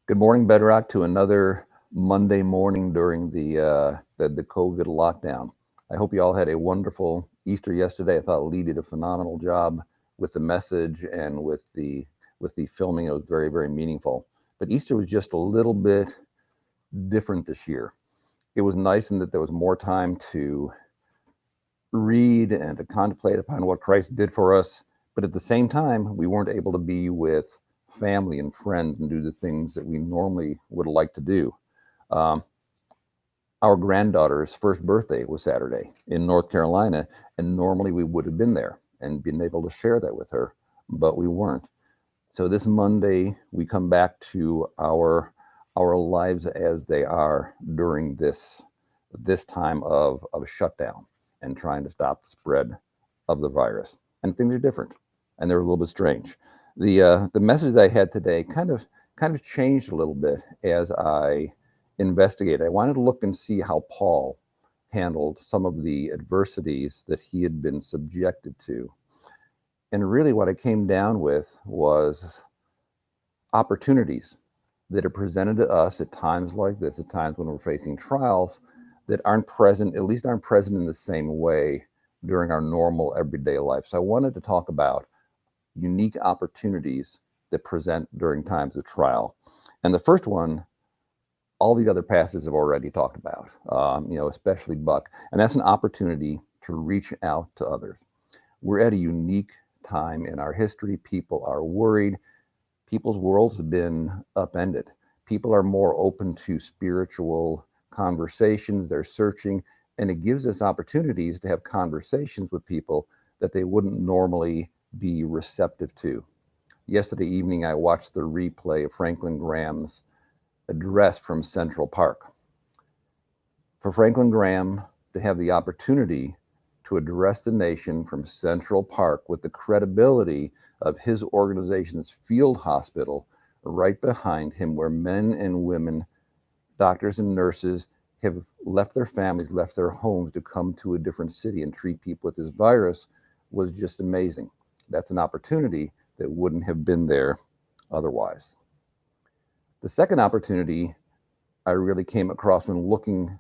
Good morning, Bedrock, to another Monday morning during the COVID lockdown. I hope you all had a wonderful Easter yesterday. I thought Lee did a phenomenal job with the message and with the filming. It was very, very meaningful. But Easter was just a little bit different this year. It was nice in that there was more time to read and to contemplate upon what Christ did for us. But at the same time, we weren't able to be with family and friends and do the things that we normally would like to do. Um, our granddaughter's first birthday was Saturday in North Carolina, and normally we would have been there and been able to share that with her, but we weren't. So this Monday, we come back to our lives as they are during this time of shutdown and trying to stop the spread of the virus. And things are different, and they're a little bit strange. The message that I had today kind of changed a little bit as I investigated. I wanted to look and see how Paul handled some of the adversities that he had been subjected to. And really, what I came down with was opportunities that are presented to us at times like this, at times when we're facing trials that aren't present, at least aren't present in the same way during our normal everyday life. So I wanted to talk about unique opportunities that present during times of trial. And the first one, all the other pastors have already talked about, especially Buck, and that's an opportunity to reach out to others. We're at a unique time in our history. People are worried. People's worlds have been upended. People are more open to spiritual conversations. They're searching, and it gives us opportunities to have conversations with people that they wouldn't normally be receptive to. Yesterday evening, I watched the replay of Franklin Graham's address from Central Park. For Franklin Graham to have the opportunity to address the nation from Central Park with the credibility of his organization's field hospital right behind him, where men and women, doctors and nurses, have left their families, left their homes to come to a different city and treat people with this virus, was just amazing. That's an opportunity that wouldn't have been there otherwise. The second opportunity I really came across when looking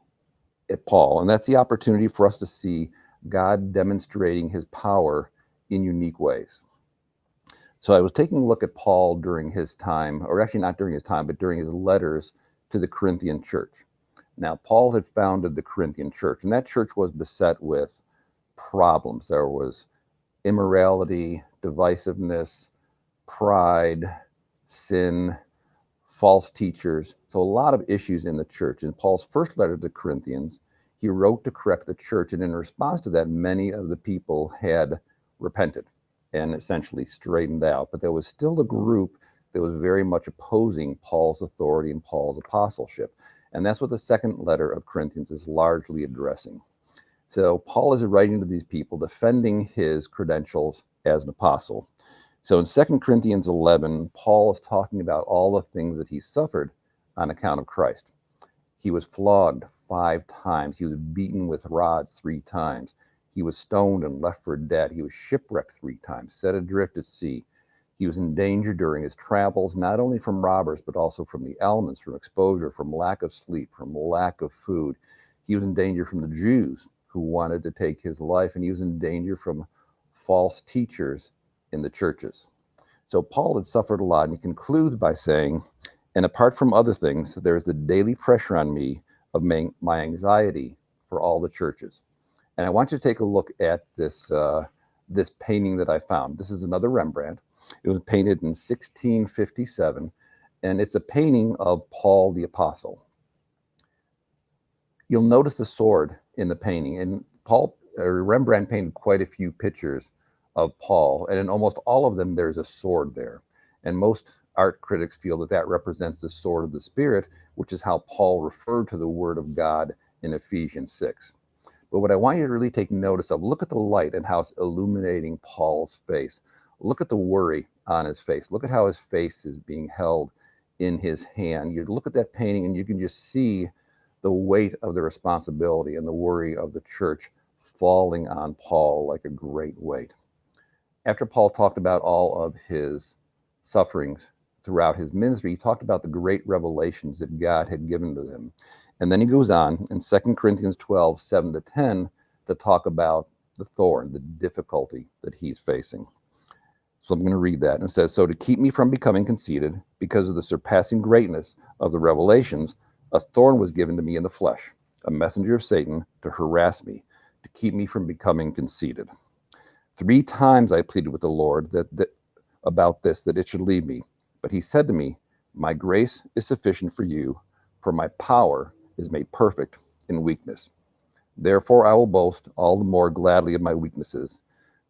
at Paul, and that's the opportunity for us to see God demonstrating his power in unique ways. So I was taking a look at Paul during his time, or actually not during his time, but during his letters to the Corinthian church. Now, Paul had founded the Corinthian church, and that church was beset with problems. There was immorality, divisiveness, pride, sin, false teachers. So a lot of issues in the church. In Paul's first letter to the Corinthians, he wrote to correct the church. And in response to that, many of the people had repented and essentially straightened out. But there was still a group that was very much opposing Paul's authority and Paul's apostleship. And that's what the second letter of Corinthians is largely addressing. So Paul is writing to these people, defending his credentials as an apostle. So in 2 Corinthians 11, Paul is talking about all the things that he suffered on account of Christ. He was flogged 5 times. He was beaten with rods 3 times. He was stoned and left for dead. He was shipwrecked 3 times, set adrift at sea. He was in danger during his travels, not only from robbers, but also from the elements, from exposure, from lack of sleep, from lack of food. He was in danger from the Jews who wanted to take his life, and he was in danger from false teachers in the churches. So Paul had suffered a lot, and he concludes by saying, and apart from other things, there is the daily pressure on me of my anxiety for all the churches. And I want you to take a look at this painting that I found. This is another Rembrandt. It was painted in 1657, and it's a painting of Paul the Apostle. You'll notice the sword in the painting, and Rembrandt painted quite a few pictures of Paul, and in almost all of them, there's a sword there. And most art critics feel that that represents the sword of the Spirit, which is how Paul referred to the Word of God in Ephesians 6. But what I want you to really take notice of, look at the light and how it's illuminating Paul's face. Look at the worry on his face. Look at how his face is being held in his hand. You look at that painting and you can just see the weight of the responsibility and the worry of the church falling on Paul like a great weight. After Paul talked about all of his sufferings throughout his ministry, he talked about the great revelations that God had given to him. And then he goes on in 2 Corinthians 12, 7 to 10, to talk about the thorn, the difficulty that he's facing. So I'm going to read that. And it says, "So to keep me from becoming conceited, because of the surpassing greatness of the revelations, a thorn was given to me in the flesh, a messenger of Satan to harass me, to keep me from becoming conceited. 3 times I pleaded with the Lord about this, that it should leave me. But he said to me, my grace is sufficient for you, for my power is made perfect in weakness. Therefore I will boast all the more gladly of my weaknesses,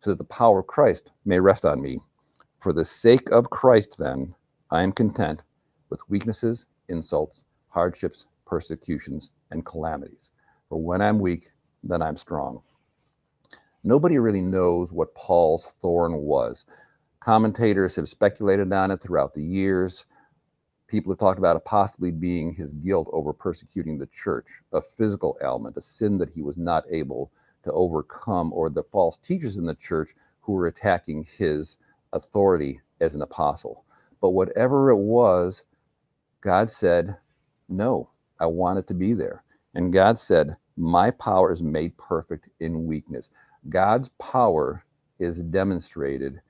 so that the power of Christ may rest on me. For the sake of Christ, then, I am content with weaknesses, insults, hardships, persecutions, and calamities. For when I'm weak, then I'm strong." Nobody really knows what Paul's thorn was. Commentators have speculated on it throughout the years. People have talked about it possibly being his guilt over persecuting the church, a physical ailment, a sin that he was not able to overcome, or the false teachers in the church who were attacking his authority as an apostle. But whatever it was, God said, no, I want it to be there. And God said, my power is made perfect in weakness. God's power is demonstrated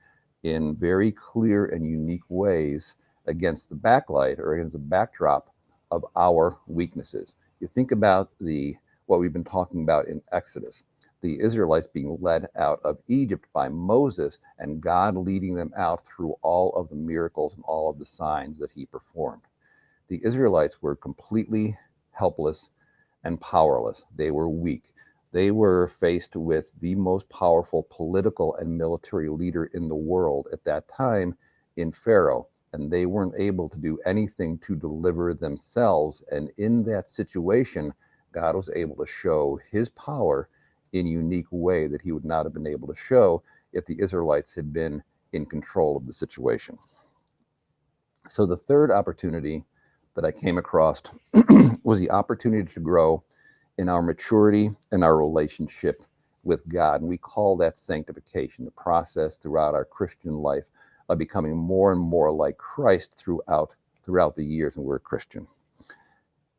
in very clear and unique ways against the backlight, or against the backdrop of our weaknesses. You think about what we've been talking about in Exodus, the Israelites being led out of Egypt by Moses, and God leading them out through all of the miracles and all of the signs that he performed. The Israelites were completely helpless and powerless. They were weak. They were faced with the most powerful political and military leader in the world at that time in Pharaoh, and they weren't able to do anything to deliver themselves. And in that situation, God was able to show his power in a unique way that he would not have been able to show if the Israelites had been in control of the situation. So the third opportunity that I came across was the opportunity to grow in our maturity and our relationship with God. And we call that sanctification, the process throughout our Christian life of becoming more and more like Christ throughout the years when we're a Christian.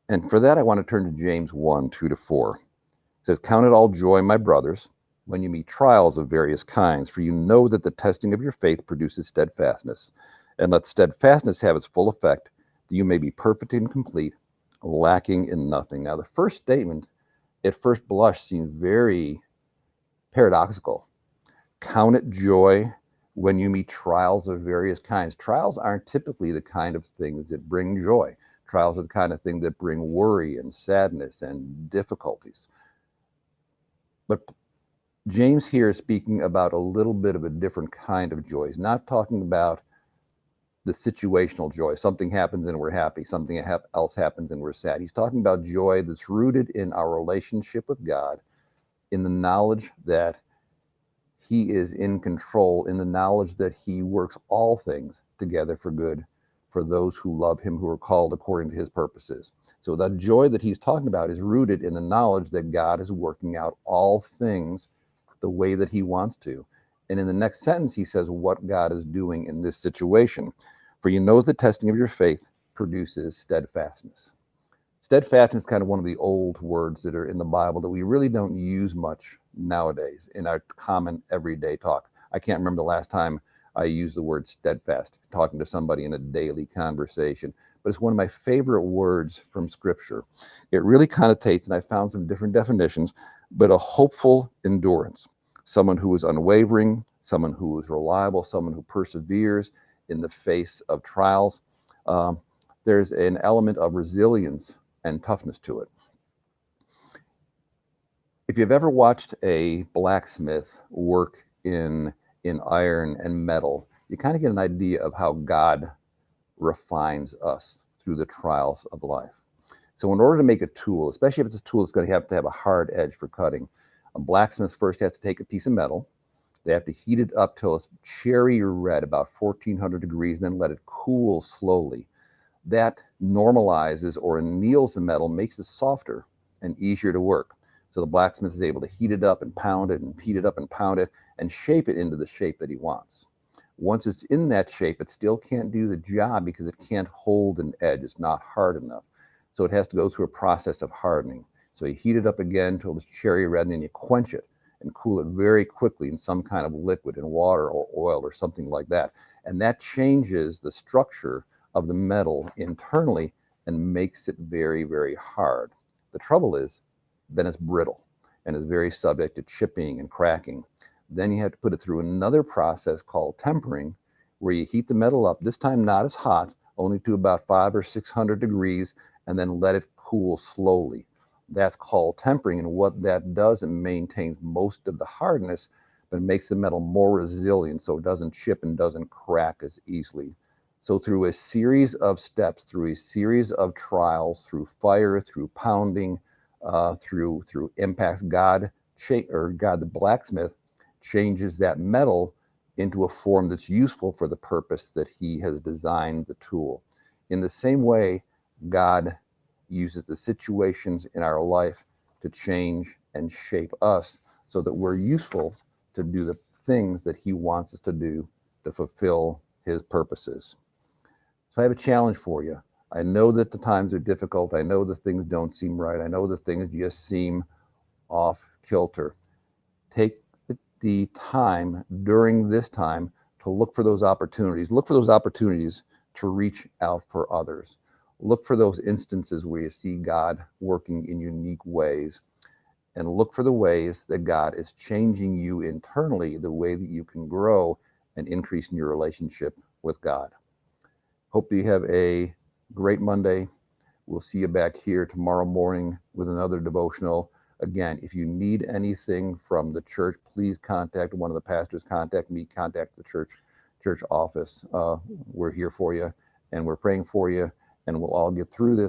And for that, I want to turn to James 1, 2 to 4. It says, "Count it all joy, my brothers, when you meet trials of various kinds, for you know that the testing of your faith produces steadfastness. And let steadfastness have its full effect, that you may be perfect and complete, lacking in nothing." Now, the first statement at first blush seems very paradoxical. Count it joy when you meet trials of various kinds. Trials aren't typically the kind of things that bring joy. Trials are the kind of thing that bring worry and sadness and difficulties. But James here is speaking about a little bit of a different kind of joy. He's not talking about the situational joy. Something happens and we're happy. Something else happens and we're sad. He's talking about joy that's rooted in our relationship with God, in the knowledge that he is in control, in the knowledge that he works all things together for good for those who love him, who are called according to his purposes. So that joy that he's talking about is rooted in the knowledge that God is working out all things the way that he wants to. And in the next sentence, he says what God is doing in this situation. "For you know the testing of your faith produces steadfastness." Steadfastness is kind of one of the old words that are in the Bible that we really don't use much nowadays in our common everyday talk. I can't remember the last time I used the word steadfast talking to somebody in a daily conversation, but it's one of my favorite words from Scripture. It really connotates, and I found some different definitions, but a hopeful endurance, someone who is unwavering, someone who is reliable, someone who perseveres in the face of trials. There's an element of resilience and toughness to it. If you've ever watched a blacksmith work in iron and metal, you kind of get an idea of how God refines us through the trials of life. So in order to make a tool, especially if it's a tool that's going to have a hard edge for cutting, a blacksmith first has to take a piece of metal. They have to heat it up till it's cherry red, about 1400 degrees, and then let it cool slowly. That normalizes or anneals the metal, makes it softer and easier to work. So the blacksmith is able to heat it up and pound it and heat it up and pound it and shape it into the shape that he wants. Once it's in that shape, it still can't do the job because it can't hold an edge. It's not hard enough. So it has to go through a process of hardening. So you heat it up again until it's cherry red, and then you quench it and cool it very quickly in some kind of liquid, in water or oil or something like that. And that changes the structure of the metal internally and makes it very, very hard. The trouble is, then it's brittle and is very subject to chipping and cracking. Then you have to put it through another process called tempering, where you heat the metal up, this time not as hot, only to about 500 or 600 degrees, and then let it cool slowly. That's called tempering. And what that does, it maintains most of the hardness, but it makes the metal more resilient so it doesn't chip and doesn't crack as easily. So through a series of steps, through a series of trials, through fire, through pounding, through impacts, God the blacksmith changes that metal into a form that's useful for the purpose that He has designed the tool. In the same way, God uses the situations in our life to change and shape us so that we're useful to do the things that He wants us to do to fulfill His purposes. So I have a challenge for you. I know that the times are difficult. I know that things don't seem right. I know that things just seem off kilter. Take the time during this time to look for those opportunities. Look for those opportunities to reach out for others. Look for those instances where you see God working in unique ways, and look for the ways that God is changing you internally, the way that you can grow and increase in your relationship with God. Hope you have a great Monday. We'll see you back here tomorrow morning with another devotional. Again, if you need anything from the church, please contact one of the pastors. Contact me. Contact the church office. We're here for you, and we're praying for you, and we'll all get through this